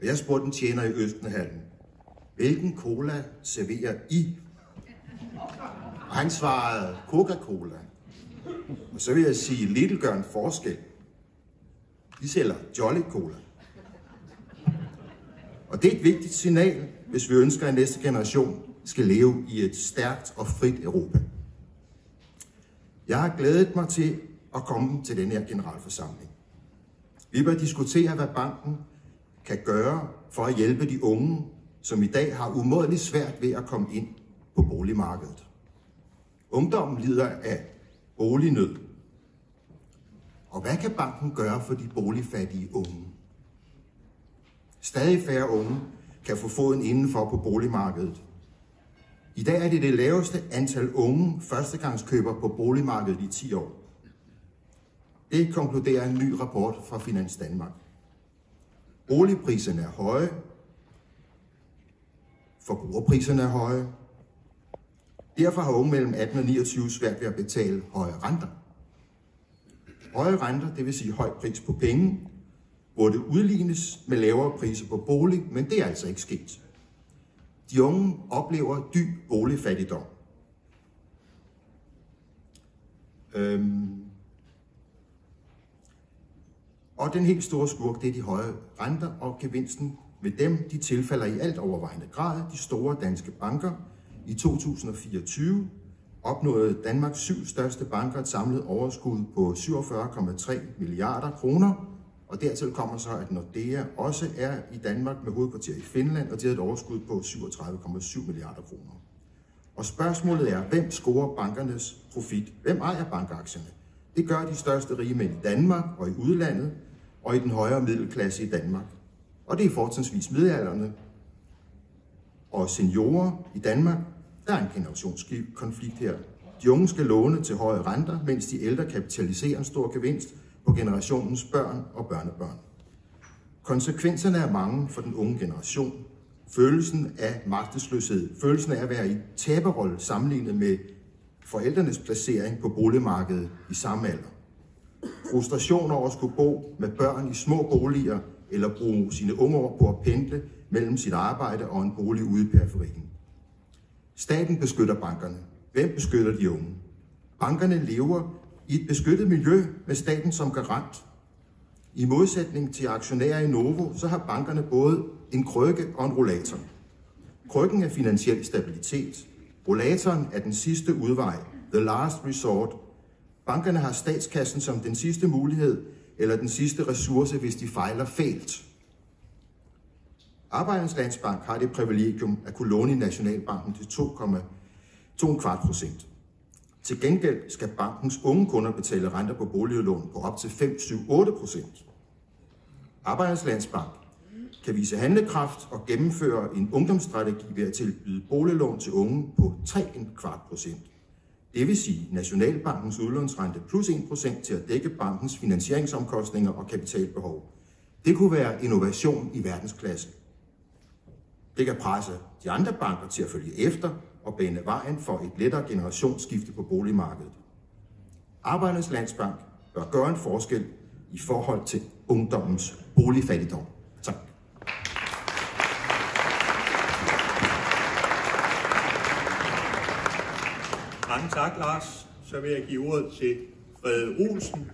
Og jeg spurgte en tjener i Østenhallen, hvilken cola serverer I? Og han svarede, Coca-Cola. Og så vil jeg sige, Lidl gør en forskel. De sælger Jolly Cola. Og det er et vigtigt signal, hvis vi ønsker, at næste generation skal leve i et stærkt og frit Europa. Jeg har glædet mig til at komme til den her generalforsamling. Vi bør diskutere, hvad banken kan gøre for at hjælpe de unge, som i dag har umådeligt svært ved at komme ind på boligmarkedet. Ungdommen lider af bolignød. Og hvad kan banken gøre for de boligfattige unge? Stadig færre unge kan få foden indenfor på boligmarkedet. I dag er det laveste antal unge førstegangskøbere på boligmarkedet i 10 år. Det konkluderer en ny rapport fra Finans Danmark. Boligpriserne er høje. Forbrugerpriserne er høje. Derfor har unge mellem 18 og 29 svært ved at betale høje renter. Høje renter, det vil sige høj pris på penge, burde udlignes med lavere priser på bolig, men det er altså ikke sket. De unge oplever dyb boligfattigdom. Og den helt store skurk, det er de høje renter, og gevinsten ved dem, de tilfalder i alt overvejende grad de store danske banker. I 2024 opnåede Danmarks 7 største banker et samlet overskud på 47,3 milliarder kroner, og dertil kommer så, at Nordea også er i Danmark med hovedkvarter i Finland, og de har et overskud på 37,7 milliarder kroner. Og spørgsmålet er, hvem scorer bankernes profit? Hvem ejer bankaktierne? Det gør de største rige mænd i Danmark og i udlandet, og i den højere middelklasse i Danmark. Og det er fortrinsvis middelaldrende og seniorer i Danmark. Der er en generationskonflikt her. De unge skal låne til høje renter, mens de ældre kapitaliserer en stor gevinst på generationens børn og børnebørn. Konsekvenserne er mange for den unge generation. Følelsen af magtesløshed, følelsen af at være i taberrolle sammenlignet med forældrenes placering på boligmarkedet i samme alder. Frustration over at skulle bo med børn i små boliger eller bruge sine unge år på at pendle mellem sit arbejde og en bolig ude i periferien. Staten beskytter bankerne. Hvem beskytter de unge? Bankerne lever i et beskyttet miljø med staten som garant. I modsætning til aktionærer i Novo, så har bankerne både en krykke og en rollator. Krykken er finansiel stabilitet. Rollatoren er den sidste udvej, the last resort. Bankerne har statskassen som den sidste mulighed eller den sidste ressource, hvis de fejler fælt. Arbejdernes Landsbank har det privilegium at kunne låne i Nationalbanken til 2,25%. Til gengæld skal bankens unge kunder betale renter på boliglån på op til 5-8%. Arbejdernes Landsbank kan vise handlekraft og gennemføre en ungdomsstrategi ved at tilbyde boliglån til unge på 3,25%. Det vil sige Nationalbankens udlånsrente plus 1% til at dække bankens finansieringsomkostninger og kapitalbehov. Det kunne være innovation i verdensklasse. Det kan presse de andre banker til at følge efter og bane vejen for et lettere generationsskifte på boligmarkedet. Arbejdernes Landsbank bør gøre en forskel i forhold til ungdommens boligfattigdom. Tak. Mange tak, Lars. Så vil jeg give ordet til Frede Olsen.